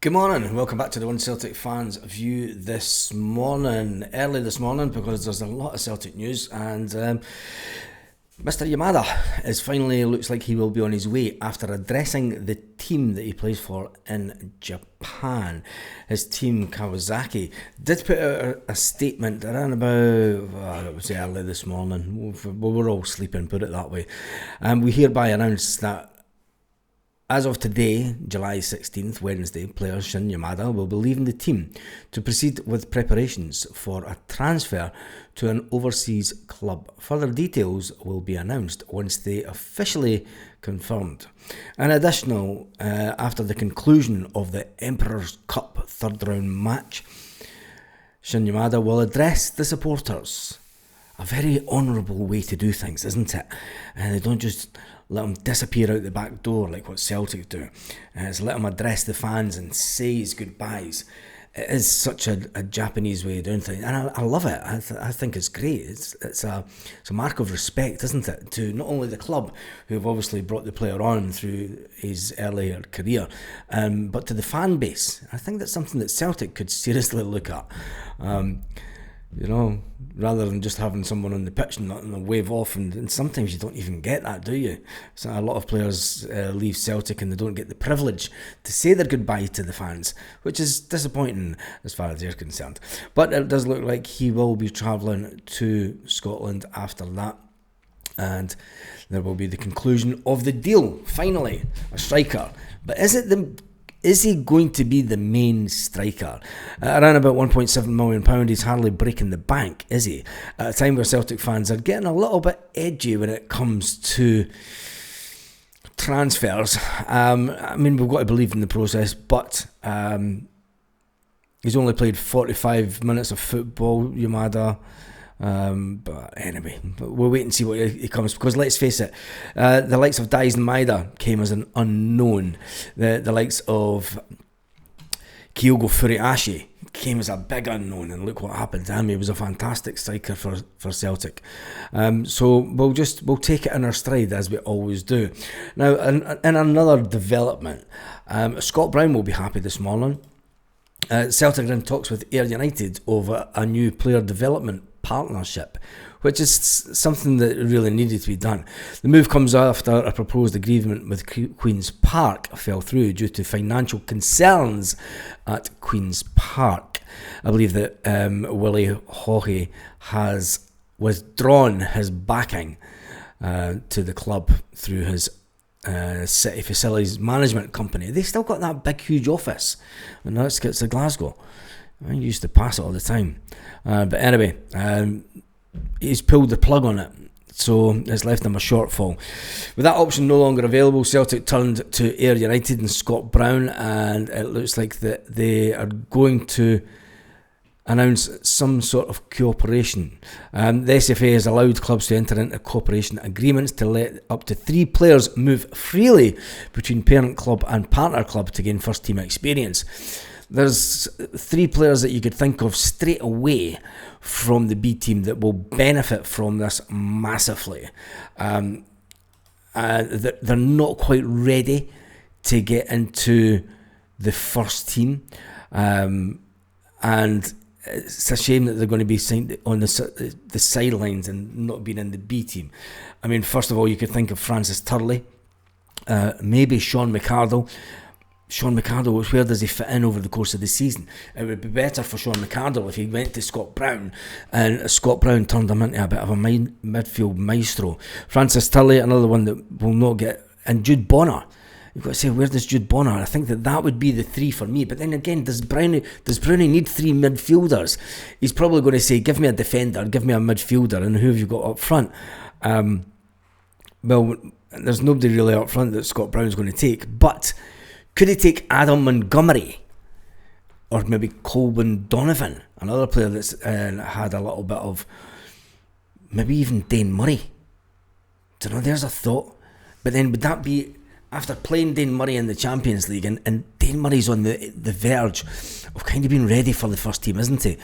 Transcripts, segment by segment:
Good morning and welcome back to the One Celtic Fans View this morning. Early this morning because there's a lot of Celtic news and Mr. Yamada is finally looks like he will be on his way after addressing the team that he plays for in Japan. His team, Kawasaki, did put out a statement around about, it was early this morning. We were all sleeping, put it that way. We hereby announce that as of today, July 16th, Wednesday, player Shin Yamada will be leaving the team to proceed with preparations for a transfer to an overseas club. Further details will be announced once they officially confirmed. In addition, after the conclusion of the Emperor's Cup third round match, Shin Yamada will address the supporters. A very honourable way to do things, isn't it? They don't just let them disappear out the back door like what Celtic do. It's let them address the fans and say his goodbyes. It is such a Japanese way of doing things, and I love it. I think it's great. It's a mark of respect, isn't it, to not only the club, who have obviously brought the player on through his earlier career, but to the fan base. I think that's something that Celtic could seriously look at. Rather than just having someone on the pitch and letting them wave off, and sometimes you don't even get that, do you? So a lot of players leave Celtic and they don't get the privilege to say their goodbye to the fans, which is disappointing as far as they're concerned. But it does look like he will be travelling to Scotland after that, and there will be the conclusion of the deal. Finally, a striker. But is he going to be the main striker? Around about £1.7 million, he's hardly breaking the bank, is he? At a time where Celtic fans are getting a little bit edgy when it comes to transfers. We've got to believe in the process, but he's only played 45 minutes of football, Yamada. But anyway, we'll wait and see what he comes, because let's face it, the likes of Daisen Maeda came as an unknown. The likes of Kyogo Furuhashi came as a big unknown, and look what happened to him. He was a fantastic striker for Celtic. So we'll take it in our stride, as we always do. Now, in another development, Scott Brown will be happy this morning. Celtic are in talks with Ayr United over a new player development partnership, which is something that really needed to be done. The move comes after a proposed agreement with Queen's Park fell through due to financial concerns at Queen's Park. I believe that Willie Haughey has withdrawn his backing to the club through his City Facilities Management Company. They still got that big huge office in the outskirts of Glasgow. I used to pass it all the time. But anyway, he's pulled the plug on it, so it's left him a shortfall. With that option no longer available, Celtic turned to Ayr United and Scott Brown, and it looks like that they are going to announce some sort of cooperation. The SFA has allowed clubs to enter into cooperation agreements to let up to 3 players move freely between parent club and partner club to gain first team experience. There's 3 players that you could think of straight away from the B team that will benefit from this massively. They're not quite ready to get into the first team, and it's a shame that they're going to be signed on the sidelines and not being in the B team. I mean, first of all, you could think of Francis Turley, maybe Sean McArdle. Sean McArdle, where does he fit in over the course of the season? It would be better for Sean McArdle if he went to Scott Brown, and Scott Brown turned him into a bit of a midfield maestro. Francis Turley, another one that will not get, and Jude Bonner. You've got to say, where does Jude Bonner? I think that would be the 3 for me. But then again, does Brownie need 3 midfielders? He's probably going to say, give me a defender, give me a midfielder, and who have you got up front? Well, there's nobody really up front that Scott Brown's going to take, but could he take Adam Montgomery? Or maybe Colwyn Donovan, another player that's had a little bit of, maybe even Dane Murray. Don't know, there's a thought. But then would that be after playing Dane Murray in the Champions League, and Dane Murray's on the verge of kind of being ready for the first team, isn't he?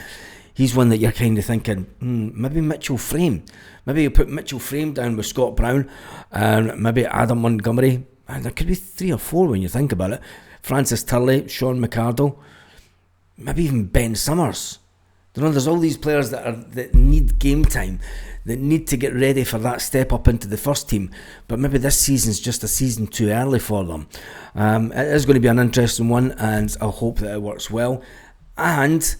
He's one that you're kind of thinking, maybe Mitchell Frame. Maybe you put Mitchell Frame down with Scott Brown, and maybe Adam Montgomery. And there could be 3 or 4 when you think about it. Francis Turley, Sean McArdle, maybe even Ben Summers. There's all these players that need game time, that need to get ready for that step up into the first team, but maybe this season's just a season too early for them. It is going to be an interesting one, and I hope that it works well. And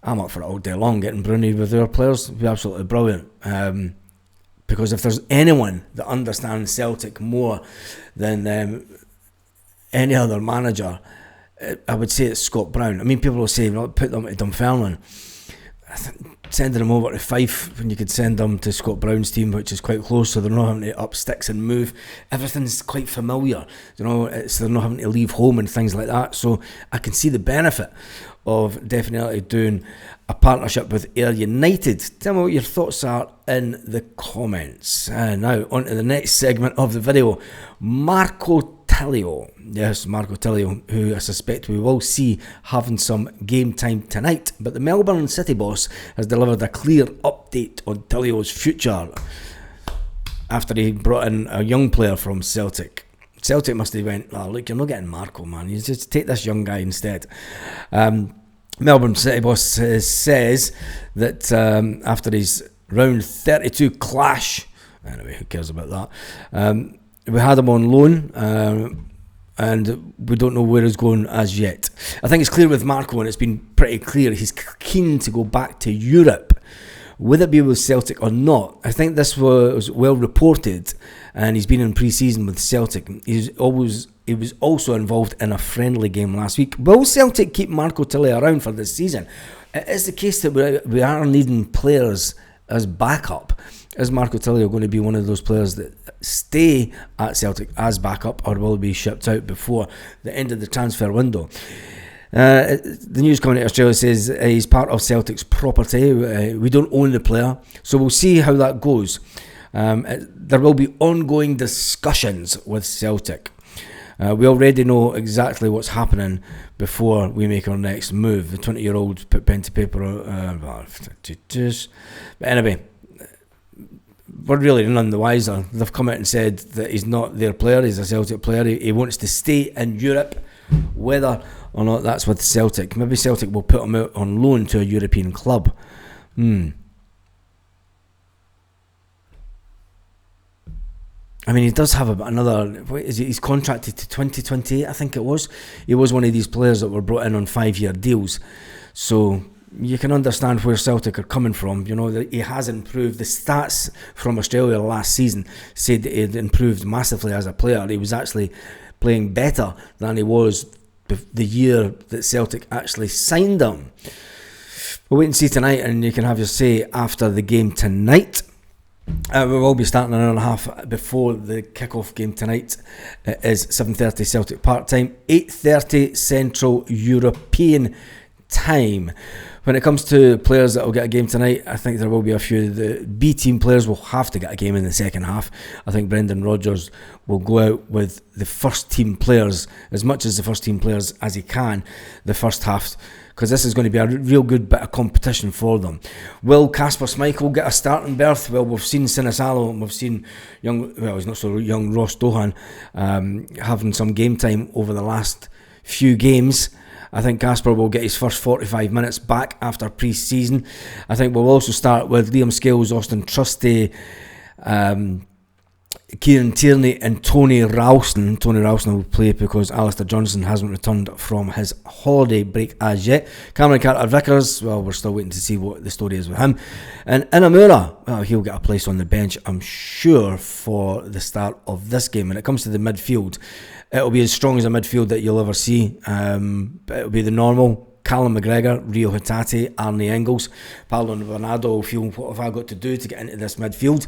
I'm up for it all day long, getting Bruni with our players. It'd be absolutely brilliant. Because if there's anyone that understands Celtic more than any other manager, I would say it's Scott Brown. I mean, people will say, put them at Dunfermline. Sending them over to Fife when you could send them to Scott Brown's team, which is quite close, so they're not having to up sticks and move. Everything's quite familiar, they're not having to leave home and things like that. So I can see the benefit of definitely doing a partnership with Ayr United. Tell me what your thoughts are in the comments. Now on to the next segment of the video. Marco Tilio. Yes, Marco Tilio, who I suspect we will see having some game time tonight. But the Melbourne City boss has delivered a clear update on Tilio's future after he brought in a young player from Celtic. Celtic must have went, look, you're not getting Marco, man. You just take this young guy instead. Melbourne City boss says that after his round 32 clash, anyway, who cares about that? We had him on loan, and we don't know where he's going as yet. I think it's clear with Marco, and it's been pretty clear, he's keen to go back to Europe. Whether it be with Celtic or not, I think this was well reported, and he's been in pre-season with Celtic. He was also involved in a friendly game last week. Will Celtic keep Marco Tilio around for this season? It is the case that we are needing players as backup. Is Marco Tilio going to be one of those players that stay at Celtic as backup, or will he be shipped out before the end of the transfer window? The news coming out of Australia says he's part of Celtic's property. We don't own the player, so we'll see how that goes. There will be ongoing discussions with Celtic. We already know exactly what's happening before we make our next move. The 20-year-old put pen to paper. But anyway, we're really none the wiser. They've come out and said that he's not their player, he's a Celtic player. He wants to stay in Europe, whether or not that's with Celtic. Maybe Celtic will put him out on loan to a European club. I mean, he does have another. He's contracted to 2028, I think it was. He was one of these players that were brought in on 5-year deals. So you can understand where Celtic are coming from. That he has improved. The stats from Australia last season said that he had improved massively as a player. He was actually playing better than he was the year that Celtic actually signed him. We'll wait and see tonight, and you can have your say after the game tonight. We will be starting an hour and a half before the kick-off game tonight. It is 7:30 Celtic Park time, 8:30 Central European time. When it comes to players that will get a game tonight, I think there will be a few. The B team players will have to get a game in the second half. I think Brendan Rodgers will go out with the first team players, as much as the first team players as he can, the first half, because this is going to be a real good bit of competition for them. Will Kasper Schmeichel get a starting berth? Well, we've seen Sinisalo and we've seen he's not so young, Ross Dohan having some game time over the last few games. I think Kasper will get his first 45 minutes back after pre-season. I think we'll also start with Liam Scales, Austin Trusty, Kieran Tierney and Tony Ralston. Tony Ralston will play because Alistair Johnson hasn't returned from his holiday break as yet. Cameron Carter-Vickers, well, we're still waiting to see what the story is with him. And Inamura, well, he'll get a place on the bench, I'm sure, for the start of this game. When it comes to the midfield, it'll be as strong as a midfield that you'll ever see. It'll be the normal: Callum McGregor, Rio Hatate, Arnie Engels. Paulo Bernardo will feel, what have I got to do to get into this midfield?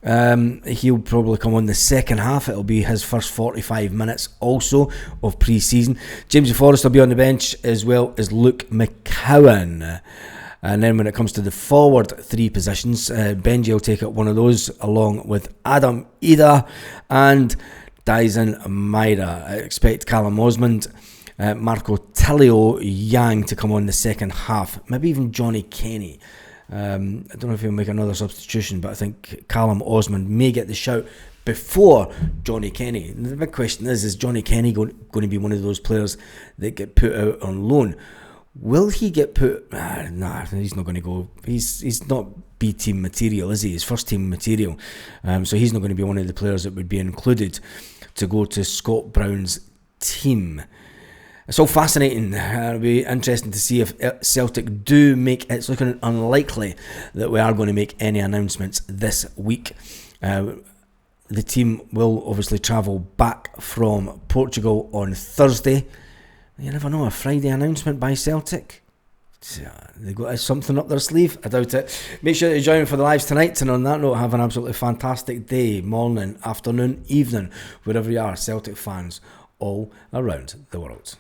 He'll probably come on the second half. It'll be his first 45 minutes also of pre-season. Jamesy Forrest will be on the bench, as well as Luke McCowan. And then when it comes to the forward three positions, Benji will take up one of those, along with Adam Ida and Dyson Maida. I expect Callum Osmond, Marco Tilio, Yang to come on the second half. Maybe even Johnny Kenny. I don't know if he'll make another substitution, but I think Callum Osmond may get the shout before Johnny Kenny. And the big question is Johnny Kenny going to be one of those players that get put out on loan? Will he get put? Nah, he's not going to go. He's not B-team material, is he? He's first-team material. So he's not going to be one of the players that would be included to go to Scott Brown's team. It's all fascinating. It'll be interesting to see if Celtic do make. It's looking unlikely that we are going to make any announcements this week. The team will obviously travel back from Portugal on Thursday. You never know, a Friday announcement by Celtic. They got something up their sleeve. I doubt it. Make sure to join me for the lives tonight. And on that note, have an absolutely fantastic day, morning, afternoon, evening, wherever you are, Celtic fans all around the world.